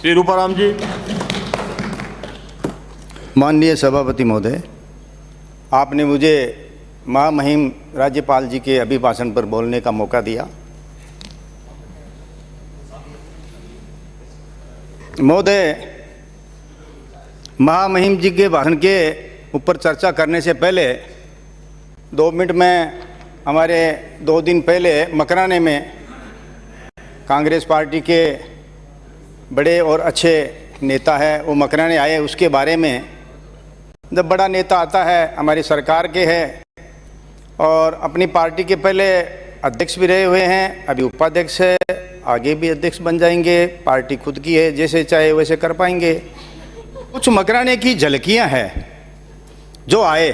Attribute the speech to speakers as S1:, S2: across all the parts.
S1: श्री रूपाराम जी।
S2: माननीय सभापति महोदय, आपने मुझे महामहिम राज्यपाल जी के अभिभाषण पर बोलने का मौका दिया। महोदय, महामहिम जी के भाषण के ऊपर चर्चा करने से पहले 2 मिनट में हमारे 2 दिन पहले मकराने में कांग्रेस पार्टी के बड़े और अच्छे नेता है वो मकराने आए, उसके बारे में। जब बड़ा नेता आता है, हमारी सरकार के है और अपनी पार्टी के पहले अध्यक्ष भी रहे हुए हैं, अभी उपाध्यक्ष है, आगे भी अध्यक्ष बन जाएंगे, पार्टी खुद की है, जैसे चाहे वैसे कर पाएंगे। कुछ मकराने की झलकियां हैं जो आए,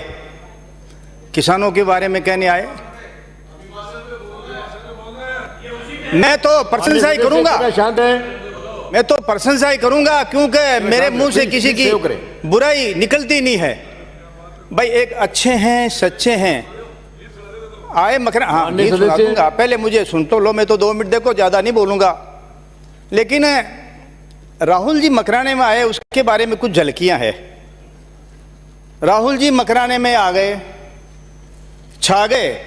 S2: किसानों के बारे में कहने आए। मैं तो प्रशंसा ही करूंगा, मैं तो प्रशंसा ही करूंगा, क्योंकि मेरे मुंह से किसी की बुराई निकलती नहीं है। भाई एक अच्छे हैं, सच्चे हैं, आए मकराने। हाँ, नहीं सुना दूंगा, पहले मुझे सुन तो लो, मैं तो 2 मिनट देखो, ज़्यादा नहीं बोलूँगा। लेकिन राहुल जी मकराने में आए, उसके बारे में कुछ झलकियाँ हैं। राहुल जी मकराने में आ गए, छा गए,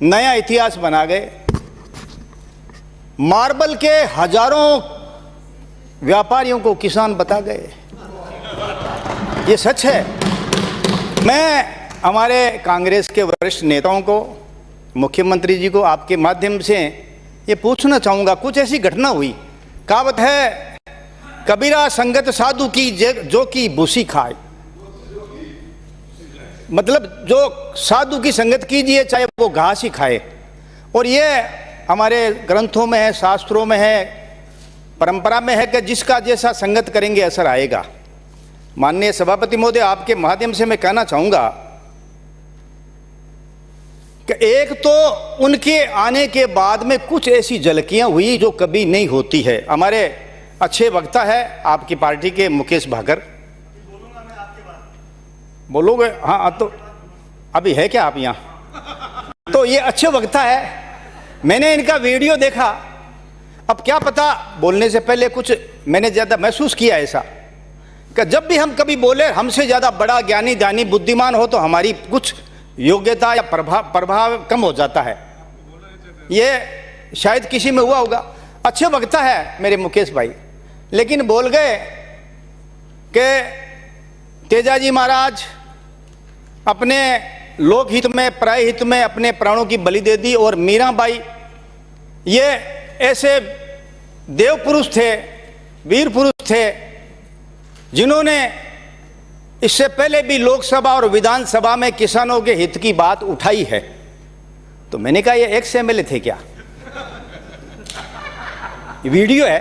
S2: नया इतिहास बना गए। मार्बल के हजारों व्यापारियों को किसान बता गए, ये सच है। मैं हमारे कांग्रेस के वरिष्ठ नेताओं को, मुख्यमंत्री जी को आपके माध्यम से ये पूछना चाहूँगा, कुछ ऐसी घटना हुई, कहावत है कबीरा संगत साधु की जो की भूसी खाए। मतलब जो साधु की संगत कीजिए चाहे वो घास ही खाए। और ये हमारे ग्रंथों में है, शास्त्रों में है, परंपरा में है कि जिसका जैसा संगत करेंगे असर आएगा। माननीय सभापति महोदय, आपके माध्यम से मैं कहना चाहूँगा कि एक तो उनके आने के बाद में कुछ ऐसी झलकियाँ हुई जो कभी नहीं होती है। हमारे अच्छे वक्ता है आपकी पार्टी के मुकेश भाकर, बोलोगे? हाँ, तो अभी है क्या आप यहाँ? तो ये अच्छे वक्ता है, मैंने इनका वीडियो देखा। अब क्या पता, बोलने से पहले कुछ मैंने ज़्यादा महसूस किया ऐसा कि जब भी हम कभी बोले हमसे ज़्यादा बड़ा ज्ञानी दानी बुद्धिमान हो तो हमारी कुछ योग्यता या प्रभाव कम हो जाता है। ये शायद किसी में हुआ होगा। अच्छे वक्ता है मेरे मुकेश भाई, लेकिन बोल गए कि तेजाजी महाराज अपने लोक हित में, प्राय हित में अपने प्राणों की बलि दे दी। और मीराबाई ये ऐसे देव पुरुष थे, वीर पुरुष थे, जिन्होंने इससे पहले भी लोकसभा और विधानसभा में किसानों के हित की बात उठाई है। तो मैंने कहा ये एक्स एमएलए थे क्या? वीडियो है।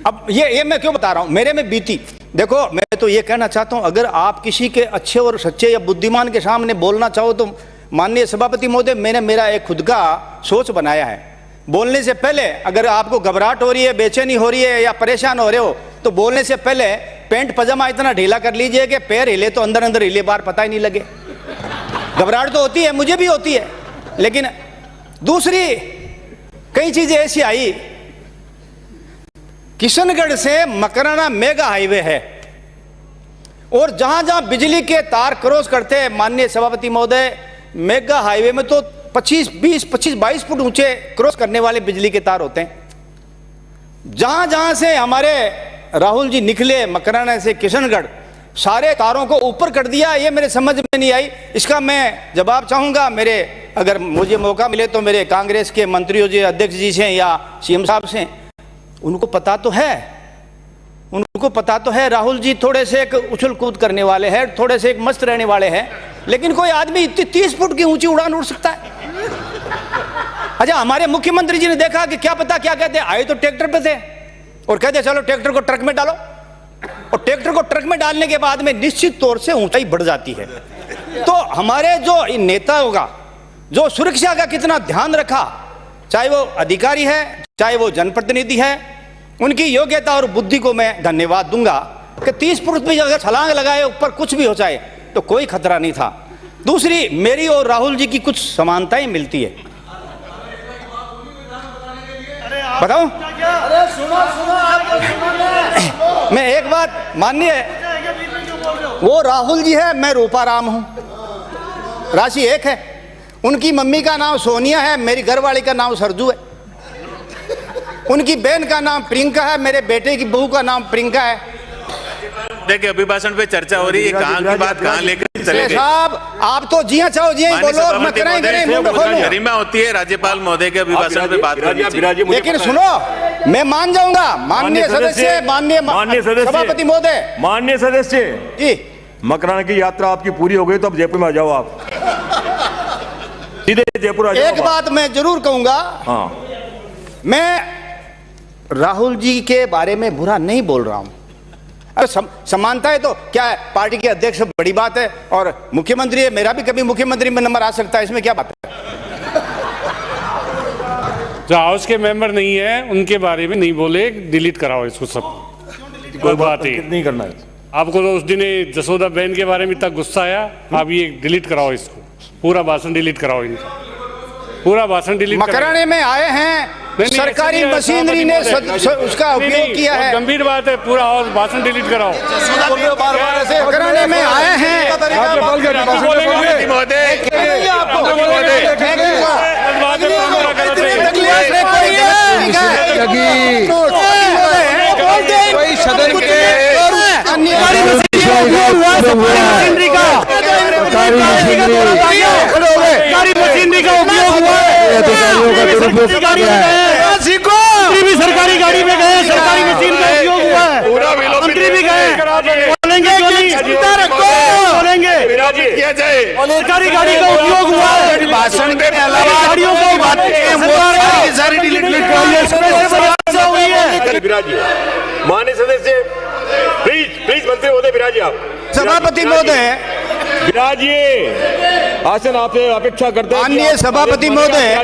S2: अब ये मैं क्यों बता रहा हूं, मेरे में बीती। देखो, मैं तो ये कहना चाहता हूं, अगर आप किसी के अच्छे और सच्चे या बुद्धिमान के सामने बोलना चाहो तो माननीय सभापति महोदय, मैंने मेरा एक खुद का सोच बनाया है। बोलने से पहले अगर आपको घबराहट हो रही है, बेचैनी हो रही है या परेशान हो रहे हो, तो बोलने से पहले पैंट पजामा इतना ढीला कर लीजिए कि पैर हिले तो अंदर अंदर हिले, बाहर पता ही नहीं लगे। घबराहट तो होती है, मुझे भी होती है। लेकिन दूसरी कई चीजें ऐसी आई, किशनगढ़ से मकराना मेगा हाईवे है और जहां जहां बिजली के तार क्रॉस करते हैं माननीय सभापति महोदय, मेगा हाईवे में तो 25-22 फुट ऊंचे क्रॉस करने वाले बिजली के तार होते हैं। जहां जहां से हमारे राहुल जी निकले मकराना से किशनगढ़, सारे तारों को ऊपर कर दिया। ये मेरे समझ में नहीं आई, इसका मैं जवाब चाहूंगा। मेरे अगर मुझे मौका मिले तो मेरे कांग्रेस के मंत्रियों जी, अध्यक्ष जी से या सीएम साहब से, उनको पता तो है, उनको पता तो है। राहुल जी थोड़े से एक उछल कूद करने वाले हैं, थोड़े से एक मस्त रहने वाले हैं, लेकिन कोई आदमी इतनी 30 फुट की ऊंची उड़ान उड़ सकता है? अच्छा, हमारे मुख्यमंत्री जी ने देखा कि क्या पता क्या कहते, आए तो ट्रैक्टर पे थे और कहते चलो ट्रैक्टर को ट्रक में डालो, और ट्रैक्टर को ट्रक में डालने के बाद में निश्चित तौर से ऊंचाई बढ़ जाती है। तो हमारे जो नेता होगा, जो सुरक्षा का कितना ध्यान रखा, चाहे वो अधिकारी है चाहे वो जनप्रतिनिधि है, उनकी योग्यता और बुद्धि को मैं धन्यवाद दूंगा कि 30 फुट भी अगर छलांग लगाए ऊपर कुछ भी हो जाए तो कोई खतरा नहीं था। दूसरी, मेरी और राहुल जी की कुछ समानताएं मिलती है। बताऊं? मैं एक बात माननीय, वो राहुल जी है, मैं रूपाराम हूं, राशि एक है। उनकी मम्मी का नाम सोनिया है, मेरी घरवाली का नाम सरजू है। उनकी बहन का नाम प्रियंका है, मेरे बेटे की बहू का नाम प्रियंका है।
S1: देखिए अभिभाषण पे चर्चा हो रही है, कहाँ की बात कहाँ लेकर चले
S2: साहब आप तो जिया चाहो जिया बोलो, मैं
S1: गरिमा होती है राज्यपाल महोदय के अभिभाषण पे बात करनी चाहिए।
S2: लेकिन सुनो, मैं मान जाऊंगा माननीय सदस्य, माननीय सभापति महोदय,
S3: माननीय सदस्य
S2: जी,
S3: मकराना की यात्रा आपकी पूरी हो गई तो अब जयपुर में आ जाओ, आप सीधे जयपुर आ जाओ।
S2: एक बात मैं जरूर कहूंगा,
S3: हाँ,
S2: मैं राहुल जी के बारे में बुरा नहीं बोल रहा हूं। अरे समानता है तो क्या है, पार्टी के अध्यक्ष बड़ी बात है और मुख्यमंत्री है, मेरा भी कभी मुख्यमंत्री में नंबर आ सकता है, इसमें क्या बात है।
S4: जो हाउस के मेंबर नहीं है उनके बारे में नहीं बोले, डिलीट कराओ इसको सब। कोई बात
S3: नहीं करना है
S4: आपको, तो उस दिन जसोदा बहन के बारे में इतना गुस्सा आया, आप ये डिलीट कराओ इसको, पूरा भाषण डिलीट कराओ इनका, पूरा भाषण डिलीट।
S2: मकराने में आए हैं, सरकारी मशीनरी ने उसका उपयोग किया है,
S4: गंभीर बात है, पूरा और भाषण डिलीट कराओ।
S2: मकराने में आए हैं, सदन के सरकारी गाड़ी में गए, सरकारी मशीन का उपयोग हुआ है, मंत्री भी गए, बोलेंगे
S1: किया जाए,
S2: सरकारी गाड़ी का उपयोग हुआ है, भाषण के अलावा गाड़ियों की बातें सारी डिलीट हुई है।
S3: माननीय सदस्य प्लीज मंत्री महोदय विराजिए, आप
S2: सभापति महोदय
S3: विराजिए, आसन आपसे अपेक्षा करते हैं।
S2: माननीय सभापति महोदय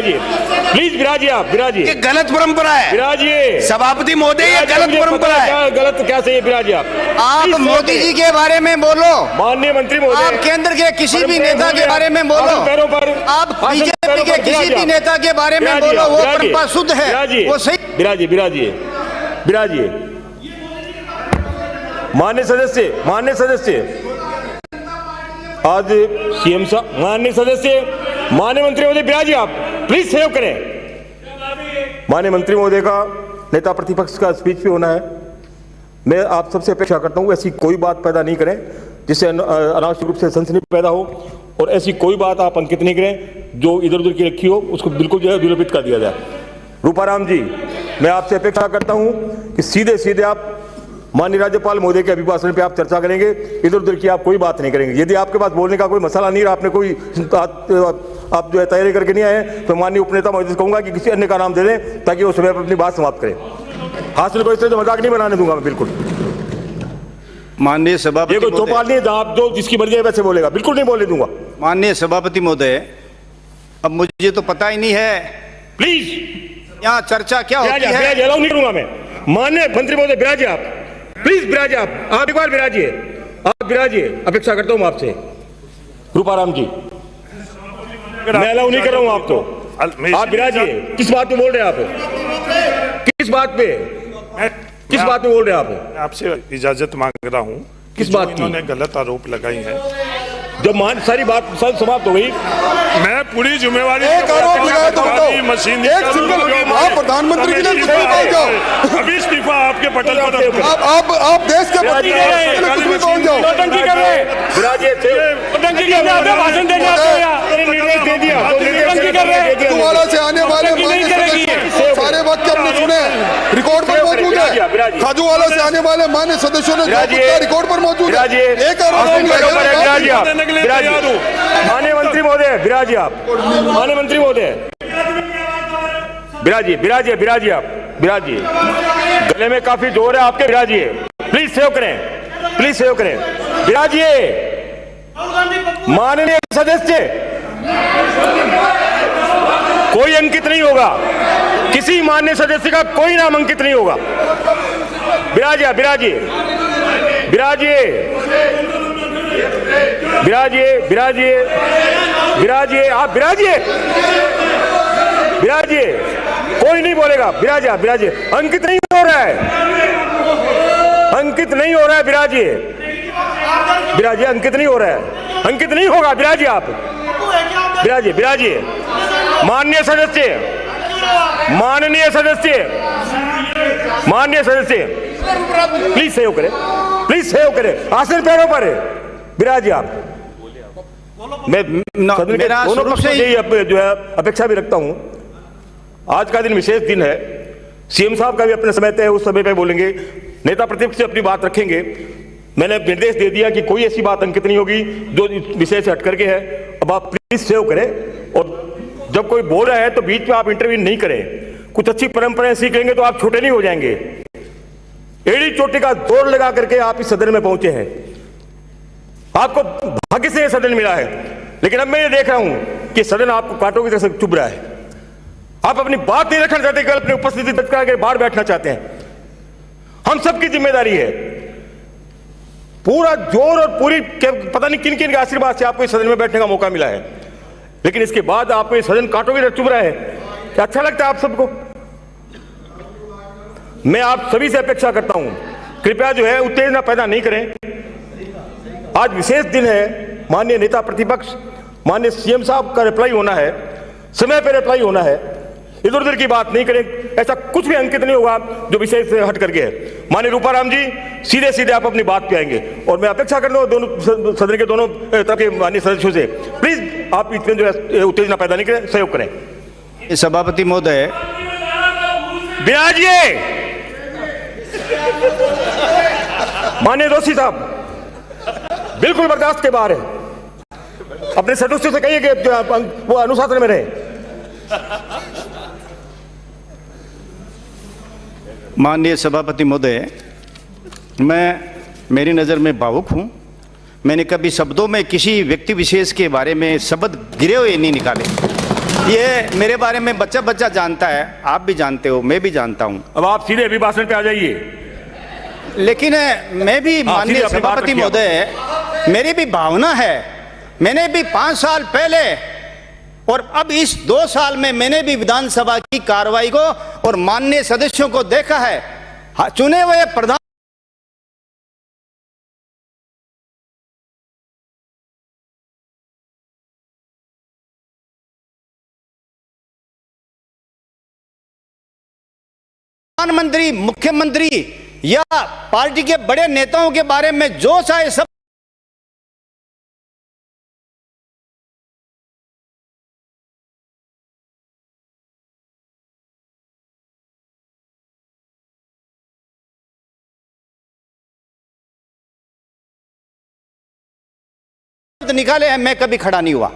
S3: प्लीज विराजिए, आप विराजिए।
S2: ये गलत परंपरा है,
S3: विराजिए
S2: सभापति महोदय, ये गलत परंपरा है।
S3: गलत क्या सही, विराजिए
S2: आप मोदी जी के बारे में बोलो,
S3: माननीय मंत्री महोदय,
S2: आप केंद्र के किसी भी नेता के बारे में बोलो, आप बीजेपी के किसी भी नेता के बारे में बोलो, वो परंपरा शुद्ध है, वो सही।
S3: विराजिए विराजिए विराजिए। माननीय सदस्य आज सीएम साहब, माननीय सदस्य, माननीय मंत्री महोदय विराजिए, आप प्लीज सहयोग करें। माननीय मंत्री महोदय का नेता प्रतिपक्ष का स्पीच भी होना है। मैं आप सबसे अपेक्षा करता हूं ऐसी कोई बात पैदा नहीं करें जिससे अनावश्यक रूप से सनसनी पैदा हो, और ऐसी कोई बात आप अंकित नहीं करें जो इधर उधर की रखी हो, उसको बिल्कुल जो है विलोपित कर दिया जाए। रूपाराम जी, मैं आपसे अपेक्षा करता हूं कि सीधे सीधे आप माननीय राज्यपाल महोदय के अभिभाषण पे आप चर्चा करेंगे, इधर उधर की आप कोई बात नहीं करेंगे। यदि आपके पास बोलने का कोई मसला नहीं रहा, आपने कोई आप जो है तैयारी करके नहीं आए, तो माननीय उपनेता महोदय से कहूंगा कि किसी अन्य का नाम दे दें ताकि वो समय पर अपनी बात समाप्त करें। हासिल को इस तरह से मजाक नहीं बनाने दूंगा मैं, बिल्कुल।
S2: माननीय सभापति,
S3: ये कोई चौपाल नहीं है, आप जो जिसकी मर्जी है वैसे बोलेगा, बिल्कुल नहीं बोलने दूंगा।
S2: माननीय सभापति महोदय, अब मुझे तो पता ही नहीं है
S3: प्लीज
S2: यहाँ चर्चा क्या होती है।
S3: अलाउ नहीं करूंगा मैं। माननीय मंत्री महोदय विराजिए, आप प्लीज विराजिए, आप एक बार विराजिए, आप विराजिए, अपेक्षा करता हूं आपसे। रूपाराम जी, मैं अलाउ नहीं कर रहा हूं आप, तो आप विराजिए। किस बात पे बोल रहे हैं आप, किस बात पे बोल रहे हैं आप?
S5: आपसे इजाजत मांग रहा हूं।
S3: किस बात की?
S5: इन्होंने गलत आरोप लगाई है।
S3: जब सारी बात सब समाप्त हो गई,
S5: मैं पूरी जिम्मेवारी,
S6: एक आरोप लगाया तो बताओ,
S5: मशीन
S6: एक सिंगल, आप प्रधानमंत्री के लिए कुछ भी बोल जाओ,
S5: अभी इस्तीफा आपके पटल पर
S6: आप देश के कुछ भी बोल जाओ।
S3: भाषण दे दिया,
S6: दुआला से आने वाले सारे वाक्य हमने सुने, रिकॉर्ड पर मौजूद है। खाजूवाला से आने वाले मान्य सदस्यों ने रिकॉर्ड पर मौजूद है। एक आरोप,
S3: माननीय मंत्री महोदय विराजिए, आप माननीय मंत्री महोदय विराजिए, आप विराजिए। गले में काफी जोर है आपके, विराजिए, प्लीज सहयोग करें, विराजिए। माननीय सदस्य, कोई अंकित नहीं होगा, किसी माननीय सदस्य का कोई नाम अंकित नहीं होगा। विराजिए, आप विराजिए, कोई नहीं बोलेगा। बिराजिए आप, बिराजिए। अंकित नहीं हो रहा है, अंकित नहीं हो रहा है। बिराजिए, बिराजिए। अंकित नहीं हो रहा है, अंकित नहीं होगा। बिराजिए आप, बिराजिए, बिराजिए। माननीय सदस्य, माननीय सदस्य, माननीय सदस्य, प्लीज सहयोग करें, प्लीज सहयोग करें। आसन पैरों पर है। बिराजिए आप। मैं सदन के दोनों पक्ष से यही जो है अपेक्षा भी रखता हूं। आज का दिन विशेष दिन है। सीएम साहब का भी अपने समय तय, उस समय पे बोलेंगे। नेता प्रतिपक्ष से अपनी बात रखेंगे। मैंने निर्देश दे दिया कि कोई ऐसी बात अंकित नहीं होगी जो इस विषय से हट करके है। अब आप प्लीज सेव करें, और जब कोई बोल रहा है तो बीच में आप इंटरव्यू नहीं करें। कुछ अच्छी परंपराएं सीखेंगे तो आप छोटे नहीं हो जाएंगे। एड़ी चोटी का जोर लगा करके आप इस सदन में पहुंचे हैं। आपको भाग्य से यह सदन मिला है, लेकिन अब मैं ये देख रहा हूं कि सदन आपको कांटों की तरह से चुभ रहा है। आप अपनी बात नहीं रखना चाहते, केवल अपनी उपस्थिति दर्ज करा के बाहर बैठना चाहते हैं। हम सबकी जिम्मेदारी है। पूरा जोर और पूरी पता नहीं किन किन के आशीर्वाद से आपको इस सदन में बैठने का मौका मिला है, लेकिन इसके बाद आपको ये सदन कांटों की तरह चुभ रहा है। क्या अच्छा लगता है आप सबको? मैं आप सभी से अपेक्षा करता हूं, कृपया जो है उत्तेजना पैदा नहीं करें। आज विशेष दिन है। माननीय नेता प्रतिपक्ष, माननीय सीएम साहब का रिप्लाई होना है, समय पर रिप्लाई होना है। इधर उधर की बात नहीं करें। ऐसा कुछ भी अंकित नहीं होगा जो विषय से हट करके है। माननीय रूपाराम जी, सीधे सीधे आप अपनी बात पे आएंगे, और मैं अपेक्षा कर रहा हूं दोनों सदन के दोनों तरफ के माननीय सदस्यों से, प्लीज आप इसमें जो है उत्तेजना पैदा नहीं करें, सहयोग करें।
S2: सभापति महोदय,
S3: बिराजिए। माननीय दोषी साहब, बिल्कुल बर्दाश्त के बाहर है। अपने सदस्यों से कहिए कि वो अनुशासन में रहे।
S2: माननीय सभापति महोदय, मेरी नज़र में भावुक हूँ। मैंने कभी शब्दों में किसी व्यक्ति विशेष के बारे में शब्द गिरे हुए नहीं निकाले। ये मेरे बारे में बच्चा बच्चा जानता है, आप भी जानते हो, मैं भी जानता हूँ।
S3: अब आप सीधे अभिभाषण पे आ जाइए।
S2: लेकिन मैं भी माननीय सभापति महोदय, मेरी भी भावना है। मैंने भी 5 साल पहले और अब इस 2 साल में मैंने भी विधानसभा की कार्रवाई को और माननीय सदस्यों को देखा है। चुने हुए प्रधान प्रधानमंत्री, मुख्यमंत्री या पार्टी के बड़े नेताओं के बारे में जो चाहे सब निकाले हैं, मैं कभी खड़ा नहीं हुआ।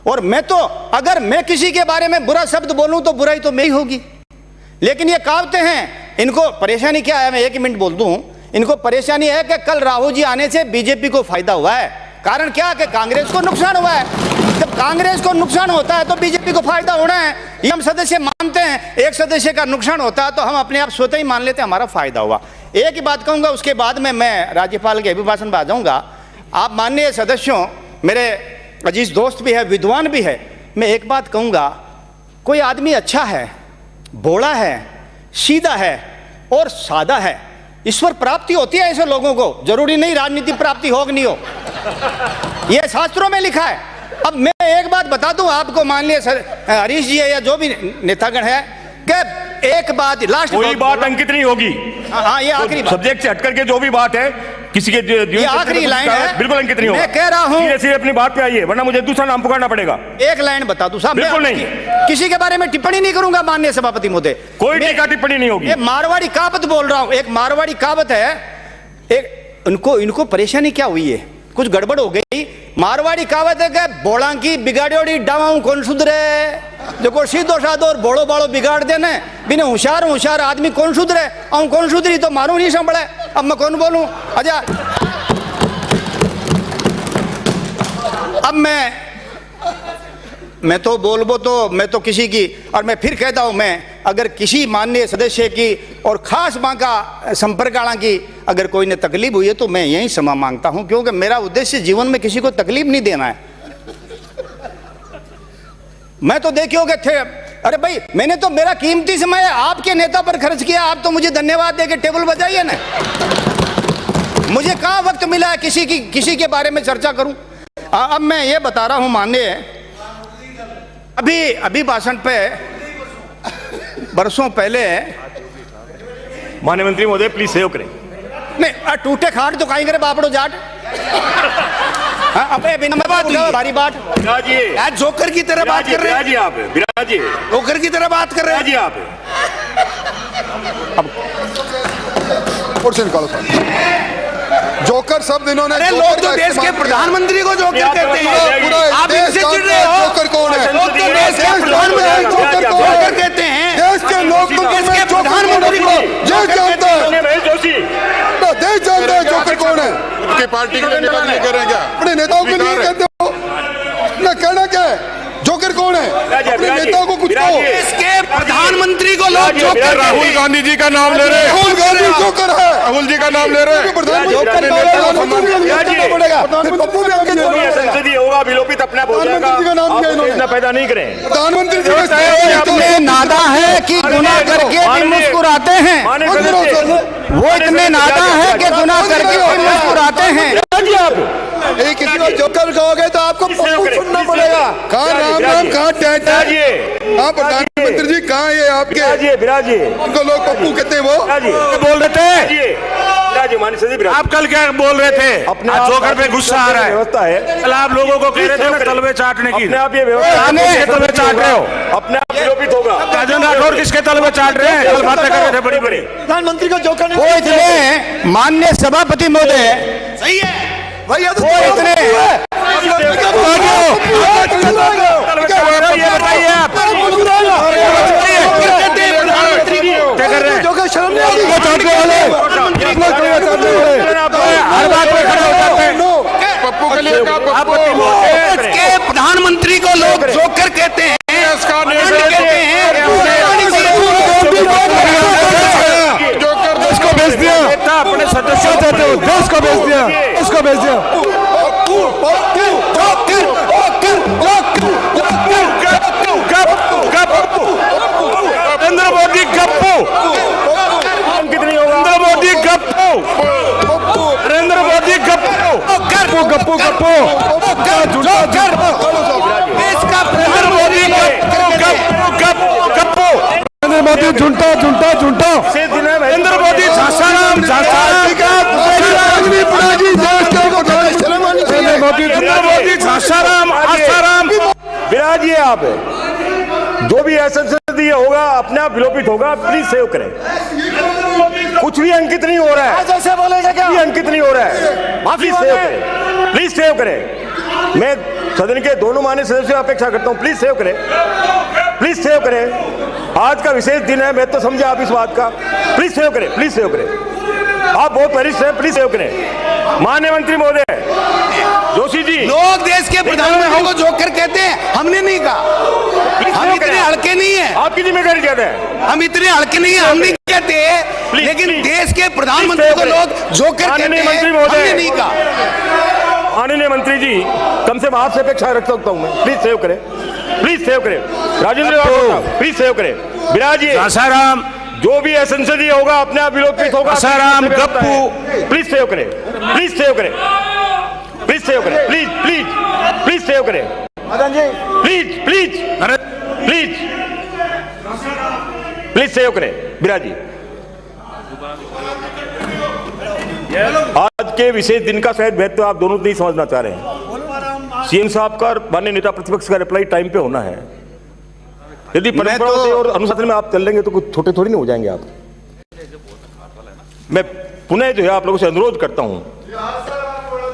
S2: और मैं तो, अगर मैं किसी के बारे में बुरा शब्द बोलूं तो बुराई तो मैं ही होगी। लेकिन ये कहावतें हैं, इनको परेशानी क्या है, मैं 1 मिनट बोल दूं। इनको परेशानी है कि कल राहुल जी आने से बीजेपी को फायदा हुआ है। कारण क्या कि कांग्रेस को नुकसान हुआ है। जब कांग्रेस को नुकसान होता है तो बीजेपी को फायदा होना है, ये हम सदस्य मानते हैं। एक सदस्य का नुकसान होता है तो हम अपने आप स्वतः ही मान लेते हैं हमारा फायदा हुआ। एक ही बात कहूंगा, उसके बाद में मैं राज्यपाल के अभिभाषण पर आ जाऊंगा। आप माननीय सदस्यों, मेरे अजीज दोस्त भी है, विद्वान भी है, मैं एक बात कहूंगा, कोई आदमी अच्छा है, भोला है, सीधा है और सादा है, ईश्वर प्राप्ति होती है ऐसे लोगों को। जरूरी नहीं राजनीति प्राप्ति हो कि नहीं हो, यह शास्त्रों में लिखा है। अब मैं एक बात बता दूं आपको, माननीय हरीश जी है या जो भी नेतागण है, कि एक बात लास्ट,
S3: कोई बात अंकित नहीं होगी।
S2: हाँ, ये आखिरी बात,
S3: सब्जेक्ट से हट करके जो भी बात है किसी के
S2: ये आखिरी लाइन है,
S3: बिल्कुल अंकित नहीं होगा।
S2: मैं कह रहा हूं,
S3: सीधे सीधे अपनी बात पे आइए, वरना मुझे दूसरा नाम पुकारना पड़ेगा।
S2: एक लाइन बता दूं साहब,
S3: बिल्कुल नहीं,
S2: किसी के बारे में टिप्पणी नहीं करूंगा माननीय सभापति महोदय।
S3: कोई टीका टिप्पणी नहीं होगी।
S2: ये मारवाड़ी कहावत बोल रहा हूं, एक मारवाड़ी कहावत है। एक इनको परेशानी क्या हुई है, कुछ गड़बड़ हो गई। मारवाड़ी कहावत है कि बोला की बिगाड़ोड़ी डावाऊं कौन सुधरे, जो को सीधो साधो और बोलो बाड़ो बिगाड़ देने, बिना होशियार आदमी कौन सुधरे, और कौन सुधरी तो मारू नहीं संभले। अब मैं कौन बोलूं? अच्छा, अब मैं तो बोलबो तो मैं तो किसी की, और मैं फिर कहता हूं, मैं अगर किसी माननीय सदस्य की और खास मां का संपर्क आना की अगर कोई ने तकलीफ हुई है तो मैं यही क्षमा मांगता हूं, क्योंकि मेरा उद्देश्य जीवन में किसी को तकलीफ नहीं देना है। मैं तो देखियो कि थे अरे भाई, मैंने तो मेरा कीमती समय आपके नेता पर खर्च किया, आप तो मुझे धन्यवाद देके टेबल बजाइए ना। मुझे कहाँ वक्त मिला है किसी के बारे में चर्चा करूं। अब मैं ये बता रहा हूं, माननीय, अभी भाषण पे बरसों पहले,
S3: माननीय मंत्री महोदय प्लीज सहयोग करें।
S2: नहीं, टूटे खाट तो कहीं करे बापड़ो जाट। हाँ, अबे बिना भारी बात आज जोकर की तरह बात कर रहे हैं।
S3: आप बिराजिए,
S2: जोकर की तरह बात कर रहे हैं
S3: आप।
S6: क्वेश्चन निकालो साहब। जोकर शब्द इन्होंने,
S2: अरे लोग तो देश के प्रधानमंत्री को जोकर कहते हैं, आप इनसे चिढ़ रहे हो।
S6: जोकर कौन है?
S2: लोग तो देश के प्रधानमंत्री को जोकर कहते हैं।
S6: देश के लोग तो
S2: देश के प्रधानमंत्री को
S6: देश जानता है,
S3: जोशी
S6: देश जानता है जोकर कौन है।
S7: उनकी पार्टी के लिए नेता नहीं कर रहे हैं क्या?
S6: अपने नेताओं के लिए कहते हो ना, कहना क्या है? जोकर कौन है? अपने नेताओं को कुछ कहो।
S2: देश के प्रधानमंत्री को लोग जोकर कहते
S7: राहुल
S2: हैं।
S7: गांधी जी का नाम ले रहे हैं।
S6: राहुल गांधी जोकर है।
S7: राहुल जी का नाम ले रहे हैं।
S3: संसदीय होगा विलोपित अपने आप हो जाएगा।
S6: प्रधानमंत्री का नाम क्या इन्होंने?
S3: इतना पैदा नहीं करें।
S6: प्रधानमंत्री जी
S2: इतने नादा है कि गुनाह करके भी मुस्कुराते हैं। वो इतने नादा है कि गुनाह करके भी मुस्कुराते हैं।
S6: किसी को जोकर कहोगे तो आपको पप्पू सुनना पड़ेगा। कहाँ राम कहाँ टैट है? हाँ प्रधानमंत्री जी कहाँ ये आपके?
S3: बिराजिए,
S6: उनको लोग पप्पू कहते हैं। वो
S7: बोल रहे थे
S3: माननीय सदस्य,
S7: आप कल क्या बोल रहे थे?
S3: अपने
S7: आज जोकर पे गुस्सा आ रहा है।
S3: व्यवस्था है।
S7: कल आप लोगों को कह रहे थे ना तलवे चाटने की।
S3: अपने आप ये व्यवस्था,
S7: किसके तलवे चाट रहे हो?
S3: अपने आप विलोपित होगा।
S7: राजन राठौर किसके तलवे चाट रहे हैं? कल बातें कर रहे थे बड़ी बड़ी।
S6: प्रधानमंत्री को जोकर
S2: वो इतने, माननीय सभापति महोदय,
S6: सही है भैया, तो
S2: वो इतने,
S7: ये बताइए आप क्या कर रहे हैं?
S6: जोकर शर्म नहीं आती?
S7: हर बात में खड़े हो जाते हैं। पप्पू के लिए
S2: देश के प्रधानमंत्री को लोग जोकर कहते हैं, कहते हैं।
S7: जोकर देश को भेज दिया, अपने सदस्यों देश को भेज दिया, उसको भेज दिया। नरेंद्र मोदी गप्पू,
S3: कितनी होगा?
S7: नरेंद्र मोदी गप्पू, नरेंद्र मोदी गप्पू, गप्पू गप्पू गप्पू,
S2: देश का
S7: नरेंद्र मोदी गप्पू गप्पू गप्पू, नरेंद्र मोदी झूठा झूठा झूठा, नरेंद्र मोदी झांसाराम झांसाराम, नरेंद्र मोदी झांसाराम आसाराम।
S3: बिराजिए आप। जो भी संसदीय होगा अपने आप विलोपित होगा। प्लीज सेव करें। कुछ भी अंकित नहीं हो रहा है।
S2: जैसे बोलेगा क्या?
S3: कुछ भी अंकित नहीं हो रहा है। प्लीज सेव करें, प्लीज सेव करें। मैं सदन के दोनों माननीय सदस्यों से अपेक्षा करता हूं, प्लीज सेव करें, प्लीज सेव करें। आज का विशेष दिन है, मैं तो समझा आप इस बात का। प्लीज सेव करें, प्लीज सेव करें। आप बहुत वरिष्ठ हैं, प्लीज सेव करें। माननीय मंत्री महोदय जोशी जी,
S2: लोग देश के प्रधानमंत्री को जोकर कहते हैं, हमने नहीं कहा। हम इतने हल्के नहीं है,
S3: आपकी जिम्मेदारी ज्यादा है।
S2: हम इतने हल्के नहीं है, हम नहीं कहते। लेकिन देश के प्रधानमंत्री को लोग जोकर कहते हैं, हमने नहीं कहा।
S3: माननीय मंत्री जी, कम से कम आपसे अपेक्षा रख सकता हूं मैं। प्लीज सेव करें, प्लीज सेव करें। राजेंद्र राठौर प्लीज सेव करें। बिराजिए।
S7: आसाराम,
S3: जो भी है संसदीय होगा अपने आप विलोपित होगा।
S7: आसाराम गप्पू,
S3: प्लीज सेव करें, प्लीज सेव करें, प्लीज सेव करें, प्लीज प्लीज प्लीज सेव करें, please please please please save करें। बिराजी, आज के विशेष दिन का शायद महत्व आप दोनों नहीं समझना चाह रहे हैं। सीएम साहब का, माननीय नेता प्रतिपक्ष का रिप्लाई टाइम पे होना है। यदि परंपराओं से और अनुशासन में आप चल लेंगे तो कुछ छोटे थोड़ी नहीं हो जाएंगे आप। मैं पुनः जो है आप लोगों से अनुरोध करता हूं,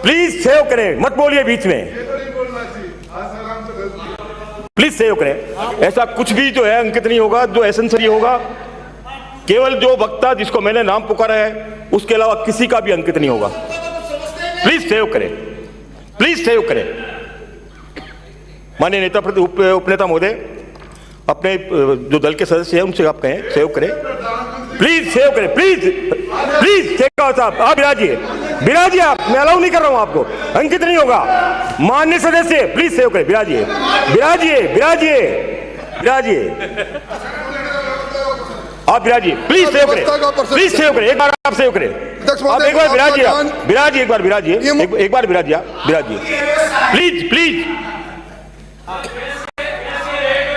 S3: प्लीज सेव करें, मत बोलिए बीच में, प्लीज सेव करें। ऐसा कुछ भी जो है अंकित नहीं होगा, जो एसेंशियल होगा। केवल जो वक्ता जिसको मैंने नाम पुकारा है उसके अलावा किसी का भी अंकित नहीं होगा। प्लीज सेव करें, प्लीज सेव करें। माननीय नेता उपनेता महोदय, अपने जो दल के सदस्य हैं उनसे आप कहें सेव करें, प्लीज सेव करें, प्लीज प्लीज। शेखावत साहब आप बिराजिए, बिराजिए आप, मैं अलाउ नहीं कर रहा हूं आपको, अंकित नहीं होगा। माननीय सदस्य प्लीज सेव करें, बिराजिए बिराजिए बिराजिए विराजिए, आप विराजिए, प्लीज सेव करें, प्लीज सेव करें, एक बार आप सेव करें, आप एक बार विराजिए, विराजिए, एक बार विराजिए, एक बार विराजिए, विराजिए, प्लीज प्लीज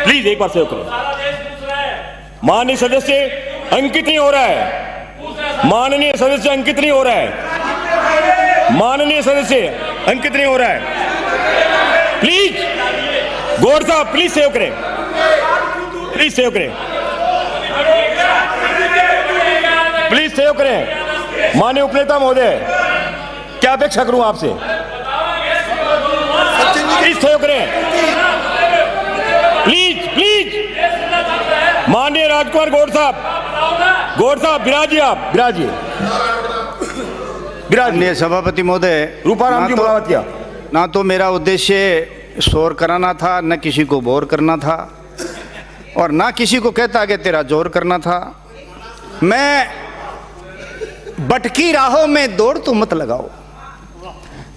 S3: प्लीज एक बार सेव करें। माननीय सदस्य अंकित नहीं हो रहा है, माननीय सदस्य अंकित नहीं हो रहा है, माननीय सदस्य अंकित नहीं हो रहा है, प्लीज गौर साहब प्लीज सेव करें, प्लीज सेव करें, प्लीज सेव करें। माननीय उपनेता महोदय, क्या अपेक्षा करूं आपसे, प्लीज सेव करें, प्लीज प्लीज। माननीय राजकुमार गौड़ साहब विराजिए, आप विराजिए, विराजिए।
S2: माननीय सभापति महोदय,
S3: रूपाराम जी मुलावतिया,
S2: ना तो मेरा उद्देश्य शोर कराना था, न किसी को बोर करना था, और ना किसी को कहता कि तेरा जोर करना था। मैं भटकी राहों में दौड़ तो मत लगाओ,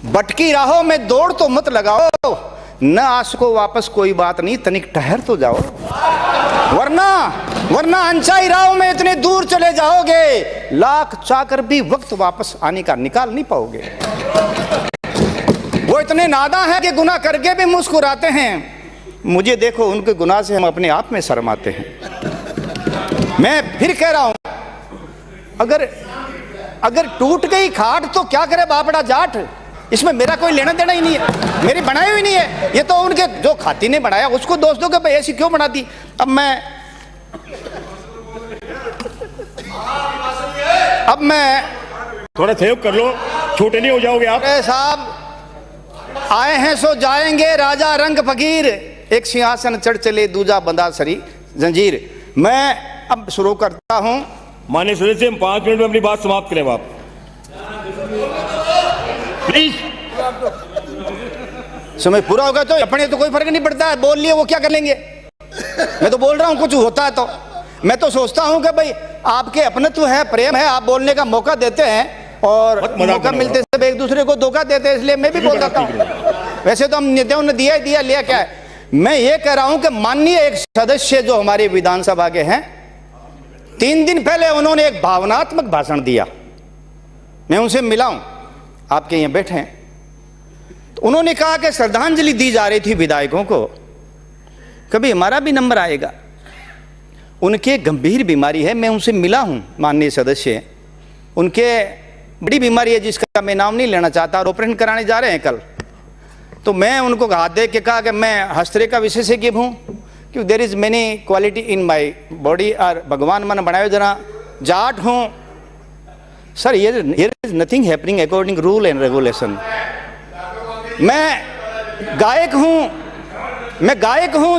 S2: भटकी राहों में दौड़ तो मत लगाओ, न आसको वापस कोई बात नहीं, तनिक ठहर तो जाओ, वरना अनचाही राहों में इतने दूर चले जाओगे, लाख चाहकर भी वक्त वापस आने का निकाल नहीं पाओगे। वो इतने नादां हैं कि गुनाह करके भी मुस्कुराते हैं। मुझे देखो, उनके गुनाह से हम अपने आप में शर्माते हैं। मैं फिर कह रहा हूं, अगर टूट गई खाट तो क्या करे बापड़ा जाट, इसमें मेरा कोई लेना देना ही नहीं है, मेरी बनाई हुई नहीं है, ये तो उनके जो खाती ने बनाया उसको दोस्त दो कि भाई ऐसी क्यों बनाती। अब मैं
S3: थोड़ा सहयोग कर लो, छोटे नहीं हो जाओगे आप।
S2: साहब आए हैं सो जाएंगे, राजा रंग फकीर, एक सिंहासन चढ़ चले दूजा बंदा सरी जंजीर। मैं अब शुरू करता हूं।
S3: माननीय सदस्य, हम 5 मिनट में अपनी बात समाप्त करें, आप प्लीज।
S2: समय पूरा होगा तो अपने तो कोई फर्क नहीं पड़ता है, बोल लिए वो क्या कर लेंगे। मैं तो बोल रहा हूं, कुछ होता है तो मैं तो सोचता हूं कि भाई आपके अपनत्व है, प्रेम है, आप बोलने का मौका देते हैं, और मौका मिलते सब एक दूसरे को धोखा देते हैं, इसलिए मैं भी बोल देता हूं। वैसे तो हम नेताओं ने दिया ही दिया, लिया क्या है। मैं ये कह रहा हूं कि माननीय एक सदस्य जो हमारे विधानसभा के हैं, 3 दिन पहले उन्होंने एक भावनात्मक भाषण दिया। मैं उनसे मिला हूं, आपके यहाँ बैठे हैं। तो उन्होंने कहा कि श्रद्धांजलि दी जा रही थी विधायकों को, कभी हमारा भी नंबर आएगा। उनके गंभीर बीमारी है, मैं उनसे मिला हूं माननीय सदस्य, उनके बड़ी बीमारी है जिसका मैं नाम नहीं लेना चाहता, और ऑपरेशन कराने जा रहे हैं कल। तो मैं उनको हाथ दे के कहा कि मैं हस्तरेखा विशेषज्ञ हूँ, क्योंकि there is many quality in my body, और भगवान मन बनाए जरा जाट हूँ sir, here is nothing happening according rule and regulation. मैं गायक हूँ,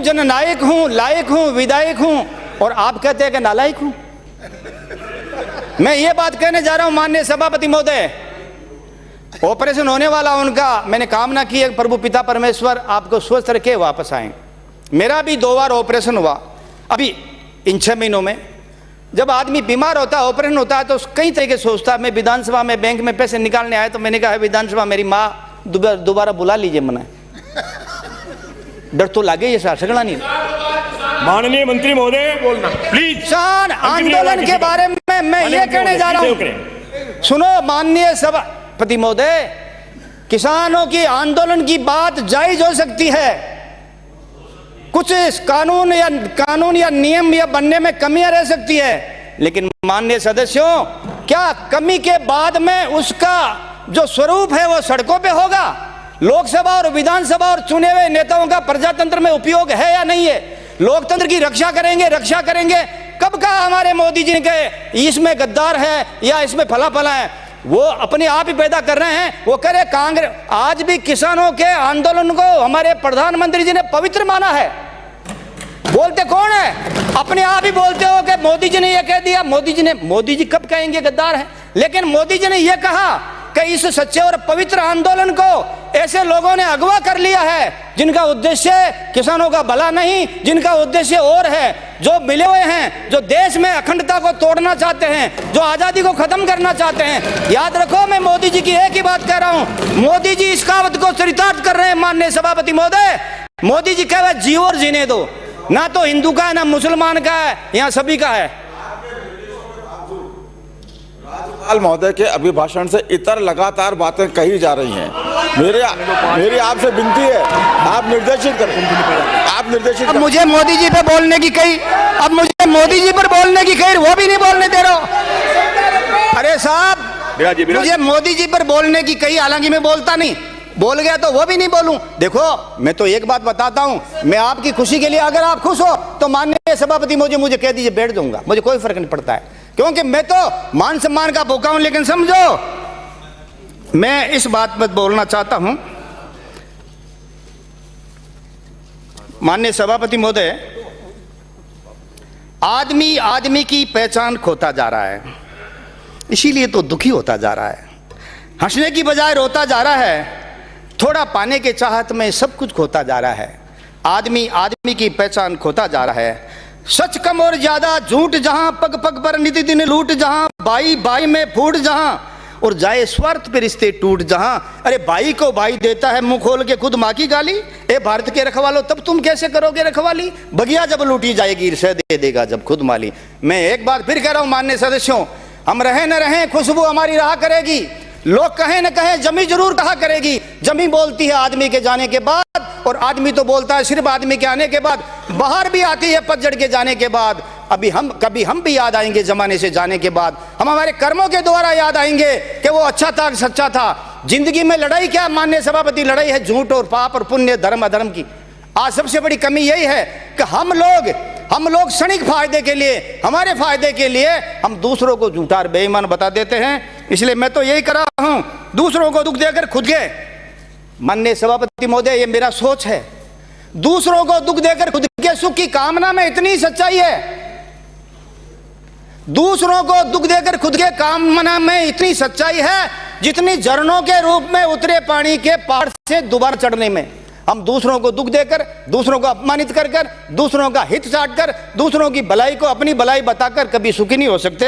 S2: जननायक हूँ, लायक हूँ, विधायक हूँ, और आप कहते हैं कि नालायक हूँ। मैं ये बात कहने जा रहा हूँ माननीय सभापति महोदय, ऑपरेशन होने वाला उनका, मैंने कामना की है प्रभु पिता परमेश्वर आपको स्वस्थ रखे, वापस आए। मेरा भी 2 बार ऑपरेशन हुआ अभी इन 6 महीनों में। जब आदमी बीमार होता है, ऑपरेशन होता है, तो कई तरीके से सोचता है। मैं विधानसभा में बैंक में पैसे निकालने आया तो मैंने कहा विधानसभा मेरी माँ दोबारा बुला लीजिए, मना डर तो लागे ये सगड़ा नहीं।
S3: माननीय मंत्री महोदय बोलना प्लीज।
S2: किसान आंदोलन के बारे में मैं ये कहने जा रहा हूँ, सुनो माननीय सभापति महोदय, किसानों की आंदोलन की बात जायज हो सकती है, कुछ कानून या नियम या बनने में कमियां रह सकती है, लेकिन माननीय सदस्यों, क्या कमी के बाद में उसका जो स्वरूप है वो सड़कों पे होगा? लोकसभा और विधानसभा और चुने हुए नेताओं का प्रजातंत्र में उपयोग है या नहीं है? लोकतंत्र की रक्षा करेंगे। कब कहा हमारे मोदी जी ने कहे इसमें गद्दार है या इसमें फला फला है? वो अपने आप ही पैदा कर रहे हैं। वो करे कांग्रेस, आज भी किसानों के आंदोलन को हमारे प्रधानमंत्री जी ने पवित्र माना है। बोलते कौन है? अपने आप ही बोलते हो कि मोदी जी ने यह कह दिया। मोदी जी कब कहेंगे गद्दार है? लेकिन मोदी जी ने यह कहा कि इस सच्चे और पवित्र आंदोलन को ऐसे लोगों ने अगवा कर लिया है जिनका उद्देश्य किसानों का भला नहीं, जिनका उद्देश्य और है, जो मिले हुए हैं, जो देश में अखंडता को तोड़ना चाहते हैं, जो आजादी को खत्म करना चाहते हैं। याद रखो, मैं मोदी जी की एक ही बात कह रहा हूं, मोदी जी इस कहावत को चरितार्थ कर रहे हैं। माननीय सभापति महोदय, मोदी जी कह रहे जियो और जीने दो। ना तो हिंदू का है ना मुसलमान का है, यहाँ सभी का है।
S6: राज्यपाल महोदय के अभिभाषण से इतर लगातार बातें कही जा रही हैं। मेरी आपसे विनती है, आप निर्देशित करें, आप निर्देशित
S2: अब
S6: करें।
S2: मुझे मोदी जी पे बोलने की कही, अब मुझे मोदी जी पर बोलने की कही, वो भी नहीं बोलने दे रहे हो। अरे साहब, मुझे मोदी जी पर बोलने की कही, हालांकि मैं बोलता नहीं, बोल गया तो वो भी नहीं बोलूं। देखो, मैं तो एक बात बताता हूं, मैं आपकी खुशी के लिए, अगर आप खुश हो तो माननीय सभापति मुझे कह दीजिए, बैठ जाऊंगा, मुझे कोई फर्क नहीं पड़ता है, क्योंकि मैं तो मान सम्मान का भूखा हूं। लेकिन समझो, मैं इस बात पर बोलना चाहता हूं, माननीय सभापति महोदय, आदमी की पहचान खोता जा रहा है, इसीलिए तो दुखी होता जा रहा है, हंसने की बजाय रोता जा रहा है, थोड़ा पाने के चाहत में सब कुछ खोता जा रहा है, आदमी की पहचान खोता जा रहा है। सच कम और ज्यादा, झूठ जहां, पग पग पर नित दिन लूट जहां, बाई में फूट जहां, और जाए स्वार्थ पे रिश्ते टूट जहां। अरे भाई को भाई देता है मुंह खोल के खुद माँ की गाली, ए भारत के रखवालो तब तुम कैसे करोगे रखवाली, बगिया जब लूटी जाएगी ईर्ष्या दे देगा जब खुद माली। मैं एक बार फिर कह रहा हूं माननीय सदस्यों, हम रहें न रहें खुशबू हमारी रहा करेगी, लोग कहें न कहें जमी जरूर कहा करेगी। जमी बोलती है आदमी के जाने के बाद, और आदमी तो बोलता है सिर्फ आदमी के आने के बाद, बाहर भी आती है पतझड़ के जाने के बाद। कभी हम भी याद आएंगे जमाने से जाने के बाद, हम हमारे कर्मों के द्वारा याद आएंगे कि वो अच्छा था, सच्चा था। जिंदगी में लड़ाई क्या माननीय सभापति, लड़ाई है झूठ और पाप और पुण्य, धर्म अधर्म की। आज सबसे बड़ी कमी यही है कि हम लोग क्षणिक फायदे के लिए, हमारे फायदे के लिए हम दूसरों को झूठा और बेईमान बता देते हैं। इसलिए मैं तो यही कर रहा हूं, दूसरों को दुख देकर खुद के, माननीय सभापति महोदय ये मेरा सोच है, दूसरों को दुख देकर खुद के सुख की कामना में इतनी सच्चाई है, दूसरों को दुख देकर खुद के कामना में इतनी सच्चाई है जितनी झरनों के रूप में उतरे पानी के पहाड़ से दोबारा चढ़ने में। हम दूसरों को दुख देकर, दूसरों को अपमानित कर कर, दूसरों का हित चाट कर, दूसरों की भलाई को अपनी भलाई बताकर कभी सुखी नहीं हो सकते।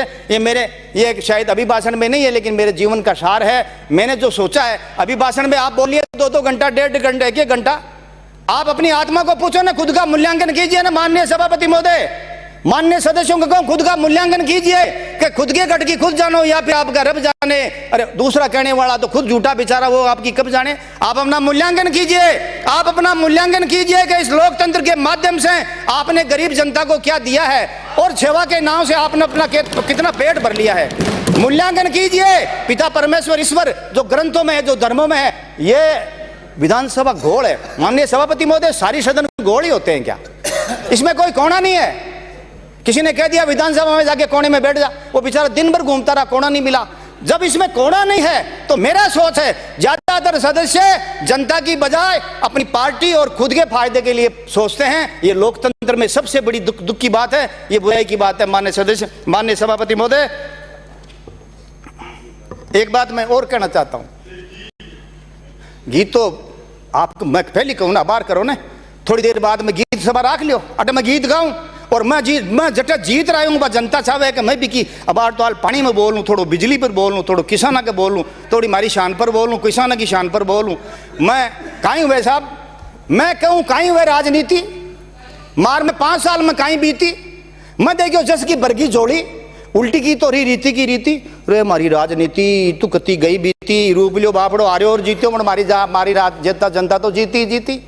S2: ये शायद अभिभाषण में नहीं है, लेकिन मेरे जीवन का सार है। मैंने जो सोचा है, अभिभाषण में आप बोलिए 2-2 घंटा, 1.5 घंटा, 1-1 घंटा, आप अपनी आत्मा को पूछो ना, खुद का मूल्यांकन कीजिए ना माननीय सभापति महोदय, माननीय सदस्यों को कहूं खुद का मूल्यांकन कीजिए कि खुद के गट की खुद जानो या फिर आपका रब जाने। अरे दूसरा कहने वाला तो खुद झूठा बेचारा, वो आपकी कब जाने। आप अपना मूल्यांकन कीजिए, आप अपना मूल्यांकन कीजिए कि इस लोकतंत्र के माध्यम से आपने गरीब जनता को क्या दिया है, और सेवा के नाम से आपने अपना कितना पेट भर लिया है। मूल्यांकन कीजिए। पिता परमेश्वर ईश्वर जो ग्रंथों में है, जो धर्मों में है, ये विधानसभा घोड़ है माननीय सभापति महोदय, सारी सदन घोड़ ही होते हैं क्या? इसमें कोई कोना नहीं है। किसी ने कह दिया विधानसभा में जाके कोने में बैठ जा, वो बेचारा दिन भर घूमता रहा, कोना नहीं मिला। जब इसमें कोना नहीं है तो मेरा सोच है ज्यादातर सदस्य जनता की बजाय अपनी पार्टी और खुद के फायदे के लिए सोचते हैं। ये लोकतंत्र में सबसे बड़ी दुख की बात है, ये बुराई की बात है। माननीय सदस्य, माननीय सभापति महोदय, एक बात मैं और कहना चाहता हूं। गीत तो आपको मैं पहले कहूं ना, बार करो ना, थोड़ी देर बाद में गीत सभा रख लियो, अटे मैं गीत गाऊं और मैं जटा जीत रहा हूँ। जनता चाहे कि मैं भी की अबार तो पानी में बोलूँ, थोड़ा बिजली पर बोलूँ, थोड़ा किसाना के बोलूँ, थोड़ी मारी शान पर बोलूँ, किसाना की शान पर बोलूँ। मैं कहीं हुए साहब, मैं कहूँ कहीं हुए राजनीति मार में 5 साल में कहीं बीती। मैं देखियो जस की बरगी जोड़ी उल्टी की तो रीति की रीति, रे हमारी राजनीति तू कती गई बीती, रूप लियो बापड़ो आ रहे और जीत्यो मारी जनता तो जीती।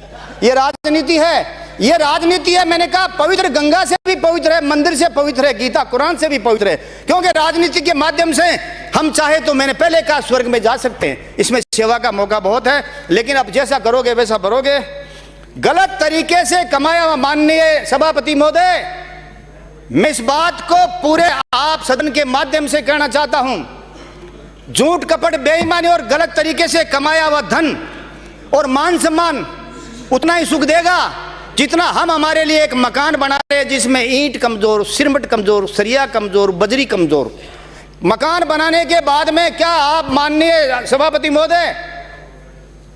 S2: ये राजनीति है, ये राजनीति है। मैंने कहा पवित्र गंगा से भी पवित्र है, मंदिर से पवित्र है, गीता कुरान से भी पवित्र है, क्योंकि राजनीति के माध्यम से हम चाहे तो, मैंने पहले कहा, स्वर्ग में जा सकते हैं। इसमें सेवा का मौका बहुत है, लेकिन अब जैसा करोगे वैसा भरोगे। गलत तरीके से कमाया हुआ, माननीय सभापति महोदय, मैं इस बात को पूरे आप सदन के माध्यम से कहना चाहता हूं, झूठ कपट बेईमानी और गलत तरीके से कमाया हुआ धन और मान सम्मान उतना ही सुख देगा जितना हम हमारे लिए एक मकान बना रहे हैं जिसमें ईंट कमजोर, सिरमट कमजोर, सरिया कमजोर, बजरी कमजोर। मकान बनाने के बाद में क्या आप माननीय सभापति महोदय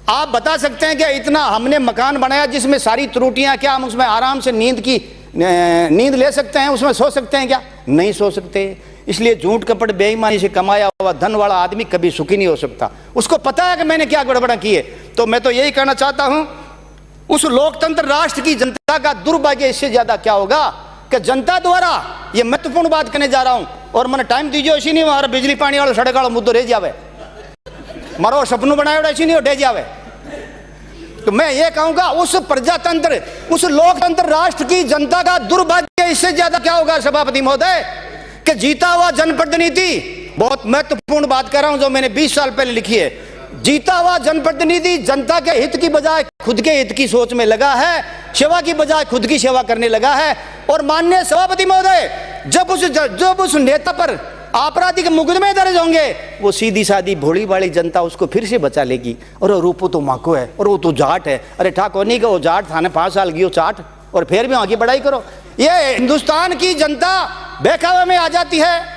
S2: आप बता सकते हैं कि इतना हमने मकान बनाया जिसमें सारी त्रुटियां, क्या हम उसमें आराम से नींद ले सकते हैं, उसमें सो सकते हैं क्या? नहीं सो सकते। इसलिए झूठ कपट बेईमानी से कमाया हुआ धन वाला आदमी कभी सुखी नहीं हो सकता। उसको पता है कि मैंने क्या गड़बड़ा की है। तो मैं तो यही कहना चाहता हूं, उस लोकतंत्र राष्ट्र की जनता का दुर्भाग्य इससे ज्यादा क्या होगा कि जनता द्वारा ये महत्वपूर्ण बात करने जा रहा हूं, और मैंने टाइम दीजिए इसी नहीं हमारा बिजली पानी वाला सड़क वाला मुद्दो रह जावे, मारो सपनों बनाया इसी नहीं उठे जावे। तो मैं ये कहूंगा उस प्रजातंत्र, उस लोकतंत्र राष्ट्र की जनता का दुर्भाग्य इससे ज्यादा क्या होगा सभापति महोदय, कि जीता हुआ जनप्रतिनिधि, बहुत महत्वपूर्ण बात कर रहा हूं जो मैंने 20 साल पहले लिखी है, जीता हुआ जनप्रतिनिधि जनता के हित की बजाय खुद के हित की सोच में लगा है, सेवा की बजाय खुद की सेवा करने लगा है। और माननीय सभापति महोदय, जब उस नेता पर आपराधिक मुकदमे दर्ज होंगे, वो सीधी सादी भोली भाली जनता उसको फिर से बचा लेगी। और रूपो तो माको है, और वो तो जाट है। अरे ठाकुर नहीं का वो जाट थाने 5 साल की वो चाट, और फिर भी वहां की बड़ाई करो। ये हिंदुस्तान की जनता बहकावे में आ जाती है,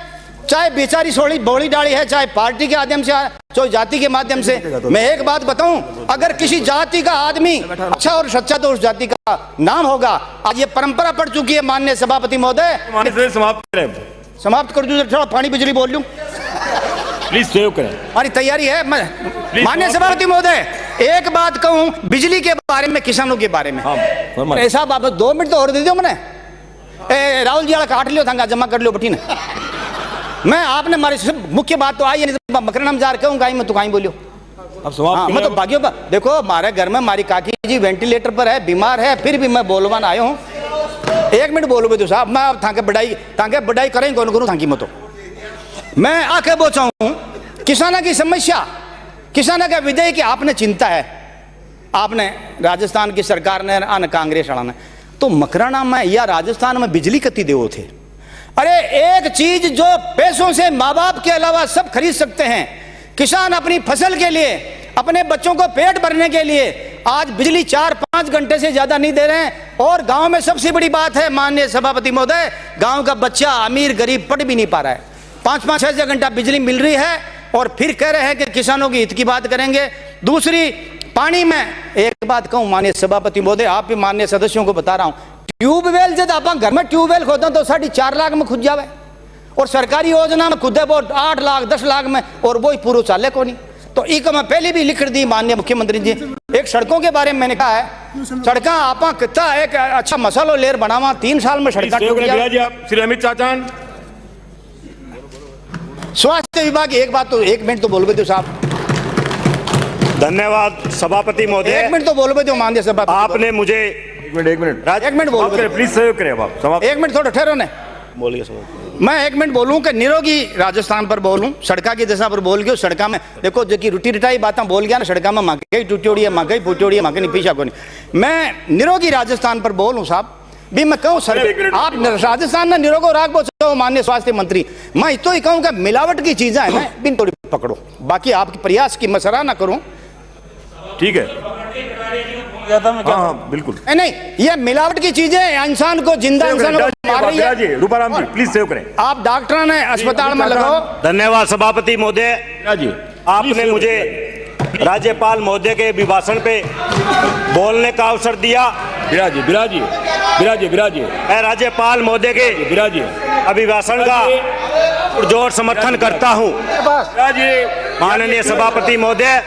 S2: चाहे बेचारी सोड़ी भोली डाली है, चाहे पार्टी के माध्यम से, चाहे जाति के माध्यम से। मैं एक बात बताऊं, अगर किसी जाति का आदमी अच्छा और सच्चा तो उस जाति का नाम होगा। आज ये परंपरा पड़ चुकी है माननीय सभापति महोदय। समाप्त कर दूं, थोड़ा पानी बिजली बोल लूं,
S3: प्लीज सहयोग करें।
S2: हमारी तैयारी है। माननीय सभापति महोदय, एक बात कहूं बिजली के बारे में, किसानों के बारे में। ऐसा आप 2 मिनट तो और दे दो मैंने। राहुल जी वाला काट लियो था, जमा कर लियो बटी ने। मैं आपने हमारी मुख्य बात तो आई, नहीं तो मकरनाम जार कहूँ गाई में तो कहीं बोलियो। हाँ, मैं तो भाग्यो देखो हमारे घर में हमारी काकी जी वेंटिलेटर पर है, बीमार है, फिर भी मैं बोलवान आया हूँ। 1 मिनट बोलो तो साहब, मैं थाके बढ़ाई करें कौन करूँ थाकी में। तो मैं आके बोचाऊँ किसानों की समस्या, किसानों का विधेयक की आपने चिंता है, आपने राजस्थान की सरकार ने आन कांग्रेस वाला ने तो मकराना में या राजस्थान में बिजली कति देवो थे। अरे एक चीज जो पैसों से माँ बाप के अलावा सब खरीद सकते हैं, किसान अपनी फसल के लिए, अपने बच्चों को पेट भरने के लिए आज बिजली 4-5 घंटे से ज्यादा नहीं दे रहे हैं। और गांव में सबसे बड़ी बात है माननीय सभापति महोदय, गांव का बच्चा अमीर गरीब पढ़ भी नहीं पा रहा है। 5-5-6 घंटा बिजली मिल रही है, और फिर कह रहे हैं कि किसानों की हित की बात करेंगे। दूसरी, पानी में एक बात कहूं माननीय सभापति महोदय, आप भी माननीय सदस्यों को बता रहा हूं, ट्यूबवेल जब आप घर में ट्यूबवेल खोदते तो 4.5 लाख में खुद जावे, और सरकारी योजना में खुद है वो 8 लाख 10 लाख में, और वो ही पूरा चाले को नहीं। तो एक मैं पहले भी लिख दी माननीय मुख्यमंत्री जी। एक सड़कों के बारे में मैंने कहा है, सड़का आप कितना एक अच्छा मसालो लेर बनावा, 3 साल में सड़क।
S3: श्री अमित चाचा,
S2: स्वास्थ्य विभाग, एक बात तो 1 मिनट तो बोलोगे तो साहब।
S8: धन्यवाद सभापति महोदय,
S2: 1 मिनट तो बोलोगे तो माननीय सभापति।
S8: आपने मुझे
S3: 1 मिनट
S2: 1 मिनट बोलो
S3: प्लीज सहयोग करें। आप
S2: 1 मिनट थोड़ा ठहरो ने,
S8: बोलिए।
S2: मैं 1 मिनट बोलूं कि निरोगी राजस्थान पर बोलूं, सड़का की दशा पर बोल गया। सड़का में देखो जो कि रुटी रिटाई बातें बोल गया ना, सड़का में महंगाई टूटी है, महंगाई फूटी है, महंगाई पीछा को नहीं। मैं निरोगी राजस्थान पर बोलूं साहब भी। मैं कहूँ सर, आप राजस्थान में निरोगो राग बोलो माननीय स्वास्थ्य मंत्री। मैं तो ही कहूँ कि मिलावट की चीजें हैं ना बिन थोड़ी पकड़ो, बाकी आपके प्रयास की मैं सराहना करूं।
S3: ठीक है, हाँ बिल्कुल
S2: नहीं, ये मिलावट की चीजें इंसान को, जिंदा इंसान को मार रही है।
S3: रूपाराम जी प्लीज सहयोग करें।
S2: आप डॉक्टर ने अस्पताल में लगाओ।
S8: धन्यवाद सभापति महोदय, आपने मुझे राज्यपाल महोदय के अभिभाषण पे बोलने का अवसर दिया।
S3: बिराजिए।
S8: मैं राज्यपाल महोदय के अभिभाषण का पुरजोर समर्थन करता हूँ। माननीय सभापति महोदय,